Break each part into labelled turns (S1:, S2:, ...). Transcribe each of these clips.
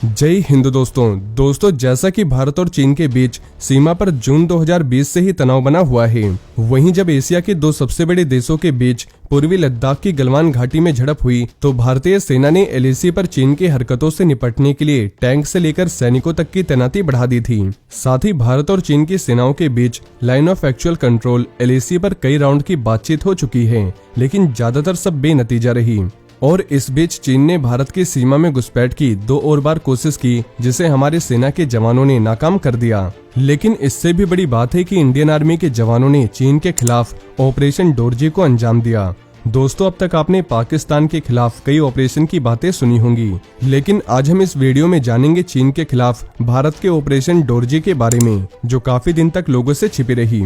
S1: जय हिंद दोस्तों जैसा कि भारत और चीन के बीच सीमा पर जून 2020 से ही तनाव बना हुआ है। वहीं जब एशिया के दो सबसे बड़े देशों के बीच पूर्वी लद्दाख की गलवान घाटी में झड़प हुई तो भारतीय सेना ने एलएसी पर चीन की हरकतों से निपटने के लिए टैंक से लेकर सैनिकों तक की तैनाती बढ़ा दी थी। साथ ही भारत और चीन की सेनाओं के बीच line of actual control LAC पर कई राउंड की बातचीत हो चुकी है, लेकिन ज्यादातर सब बेनतीजा रही। और इस बीच चीन ने भारत की सीमा में घुसपैठ की 2 और बार कोशिश की, जिसे हमारे सेना के जवानों ने नाकाम कर दिया। लेकिन इससे भी बड़ी बात है कि इंडियन आर्मी के जवानों ने चीन के खिलाफ ऑपरेशन डोरजी को अंजाम दिया। दोस्तों, अब तक आपने पाकिस्तान के खिलाफ कई ऑपरेशन की बातें सुनी होंगी, लेकिन आज हम इस वीडियो में जानेंगे चीन के खिलाफ भारत के ऑपरेशन डोरजी के बारे में, जो काफी दिन तक लोगों से छिपी रही।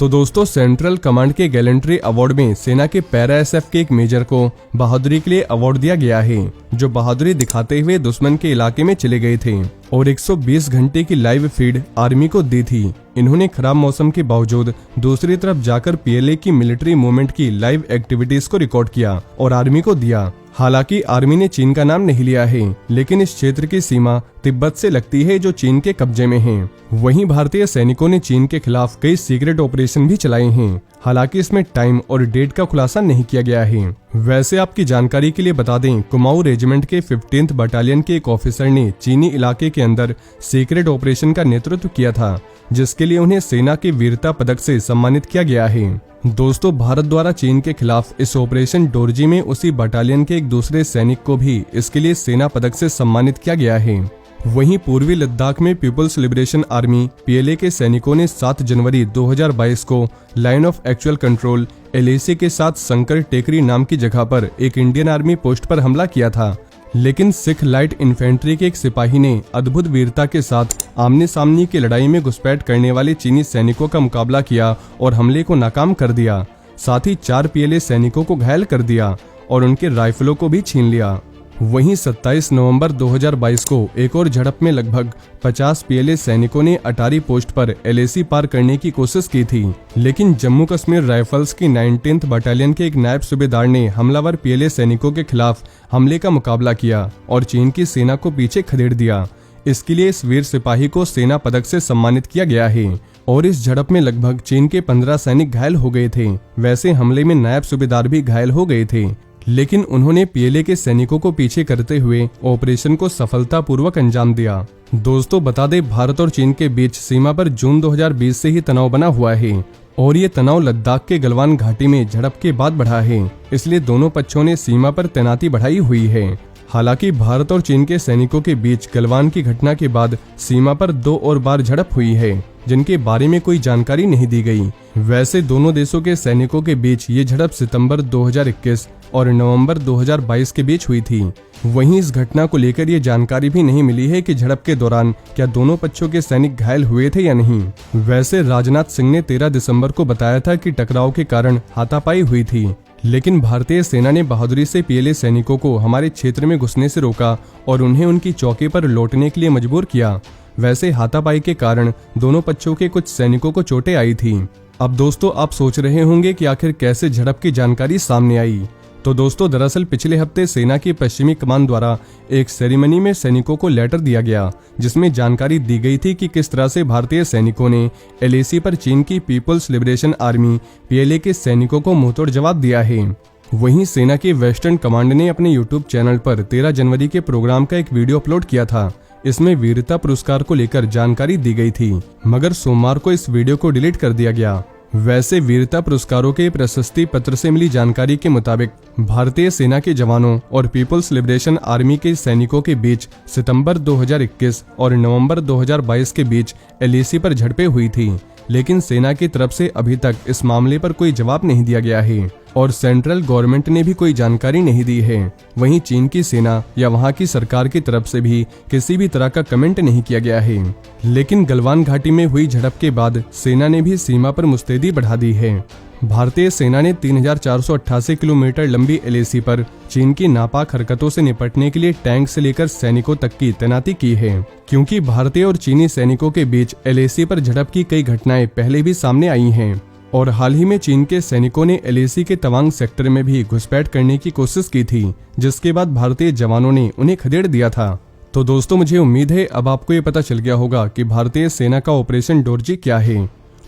S1: तो दोस्तों, सेंट्रल कमांड के गैलेंट्री अवार्ड में सेना के पैरा एसएफ के एक मेजर को बहादुरी के लिए अवार्ड दिया गया है, जो बहादुरी दिखाते हुए दुश्मन के इलाके में चले गए थे और 120 घंटे की लाइव फीड आर्मी को दी थी। इन्होंने खराब मौसम के बावजूद दूसरी तरफ जाकर पीएलए की मिलिट्री मूवमेंट की लाइव एक्टिविटीज को रिकॉर्ड किया और आर्मी को दिया। हालांकि आर्मी ने चीन का नाम नहीं लिया है, लेकिन इस क्षेत्र की सीमा तिब्बत से लगती है, जो चीन के कब्जे में है। वहीं भारतीय सैनिकों ने चीन के खिलाफ कई सीक्रेट ऑपरेशन भी चलाए हैं। हालांकि इसमें टाइम और डेट का खुलासा नहीं किया गया है। वैसे आपकी जानकारी के लिए बता दें, कुमाऊं रेजिमेंट के 15th बटालियन के एक ऑफिसर ने चीनी इलाके के अंदर सीक्रेट ऑपरेशन का नेतृत्व किया था, जिसके लिए उन्हें सेना के वीरता पदक से सम्मानित किया गया है। दोस्तों, भारत द्वारा चीन के खिलाफ इस ऑपरेशन डोरजी में उसी बटालियन के एक दूसरे सैनिक को भी इसके लिए सेना पदक से सम्मानित किया गया है। वहीं पूर्वी लद्दाख में पीपुल्स लिबरेशन आर्मी पीएलए के सैनिकों ने 7 जनवरी 2022 को line of actual control LAC के साथ शंकर टेकरी नाम की जगह पर एक इंडियन आर्मी पोस्ट पर हमला किया था, लेकिन सिख लाइट इन्फेंट्री के एक सिपाही ने अद्भुत वीरता के साथ आमने सामने की लड़ाई में घुसपैठ करने वाले चीनी सैनिकों का मुकाबला किया और हमले को नाकाम कर दिया। साथ ही 4 पीएलए सैनिकों को घायल कर दिया और उनके राइफलों को भी छीन लिया। वहीं 27 नवंबर 2022 को एक और झड़प में लगभग 50 पीएलए सैनिकों ने अटारी पोस्ट पर एलएसी पार करने की कोशिश की थी, लेकिन जम्मू कश्मीर राइफल्स की 19th बटालियन के एक नायब सूबेदार ने हमलावर पीएलए सैनिकों के खिलाफ हमले का मुकाबला किया और चीन की सेना को पीछे खदेड़ दिया। इसके लिए इस वीर सिपाही को सेना पदक से सम्मानित किया गया है और इस झड़प में लगभग चीन के 15 सैनिक घायल हो गए थे। वैसे हमले में नायब सूबेदार भी घायल हो गए थे, लेकिन उन्होंने पीएलए के सैनिकों को पीछे करते हुए ऑपरेशन को सफलतापूर्वक अंजाम दिया। दोस्तों, बता दें, भारत और चीन के बीच सीमा पर जून 2020 से ही तनाव बना हुआ है और ये तनाव लद्दाख के गलवान घाटी में झड़प के बाद बढ़ा है। इसलिए दोनों पक्षों ने सीमा पर तैनाती बढ़ाई हुई है। हालांकि भारत और चीन के सैनिकों के बीच गलवान की घटना के बाद सीमा पर 2 और बार झड़प हुई है, जिनके बारे में कोई जानकारी नहीं दी गई। वैसे दोनों देशों के सैनिकों के बीच ये झड़प सितंबर 2021 और नवंबर 2022 के बीच हुई थी। वहीं इस घटना को लेकर ये जानकारी भी नहीं मिली है कि झड़प के दौरान क्या दोनों पक्षों के सैनिक घायल हुए थे या नहीं। वैसे राजनाथ सिंह ने 13 दिसंबर को बताया था कि टकराव के कारण हाथापाई हुई थी, लेकिन भारतीय सेना ने बहादुरी से पीएलए सैनिकों को हमारे क्षेत्र में घुसने से रोका और उन्हें उनकी चौकी पर लौटने के लिए मजबूर किया। वैसे हाथापाई के कारण दोनों पक्षों के कुछ सैनिकों को चोटें आई थी। अब दोस्तों, आप सोच रहे होंगे कि आखिर कैसे झड़प की जानकारी सामने आई। तो दोस्तों, दरअसल पिछले हफ्ते सेना की पश्चिमी कमान द्वारा एक सेरेमनी में सैनिकों को लेटर दिया गया, जिसमें जानकारी दी गई थी कि किस तरह से भारतीय सैनिकों ने एलएसी पर चीन की पीपुल्स लिबरेशन आर्मी पीएलए के सैनिकों को मुंहतोड़ जवाब दिया है। वहीं सेना के वेस्टर्न कमांड ने अपने यूट्यूब चैनल पर 13 जनवरी के प्रोग्राम का एक वीडियो अपलोड किया था। इसमें वीरता पुरस्कार को लेकर जानकारी दी गई थी, मगर सोमवार को इस वीडियो को डिलीट कर दिया गया। वैसे वीरता पुरस्कारों के प्रशस्ति पत्र से मिली जानकारी के मुताबिक भारतीय सेना के जवानों और पीपुल्स लिबरेशन आर्मी के सैनिकों के बीच सितंबर 2021 और नवंबर 2022 के बीच एलएसी पर झड़पें हुई थी, लेकिन सेना की तरफ से अभी तक इस मामले पर कोई जवाब नहीं दिया गया है और सेंट्रल गवर्नमेंट ने भी कोई जानकारी नहीं दी है। वहीं चीन की सेना या वहां की सरकार की तरफ से भी किसी भी तरह का कमेंट नहीं किया गया है। लेकिन गलवान घाटी में हुई झड़प के बाद सेना ने भी सीमा पर मुस्तैदी बढ़ा दी है। भारतीय सेना ने 3488 किलोमीटर लंबी एलएसी पर चीन की नापाक हरकतों से निपटने के लिए टैंक से लेकर सैनिकों तक की तैनाती की है, क्योंकि भारतीय और चीनी सैनिकों के बीच एलएसी पर झड़प की कई घटनाएं पहले भी सामने आई हैं और हाल ही में चीन के सैनिकों ने एलएसी के तवांग सेक्टर में भी घुसपैठ करने की कोशिश की थी, जिसके बाद भारतीय जवानों ने उन्हें खदेड़ दिया था। तो दोस्तों मुझे उम्मीद है अब आपको ये पता चल गया होगा कि भारतीय सेना का ऑपरेशन डोरजी क्या है।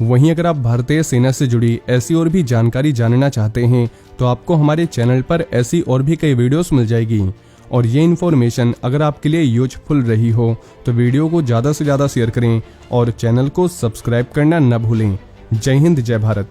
S1: वहीं अगर आप भारतीय सेना से जुड़ी ऐसी और भी जानकारी जानना चाहते हैं तो आपको हमारे चैनल पर ऐसी और भी कई वीडियोस मिल जाएगी। और ये इन्फॉर्मेशन अगर आपके लिए यूजफुल रही हो तो वीडियो को ज़्यादा से ज़्यादा शेयर करें और चैनल को सब्सक्राइब करना न भूलें। जय हिंद, जय भारत।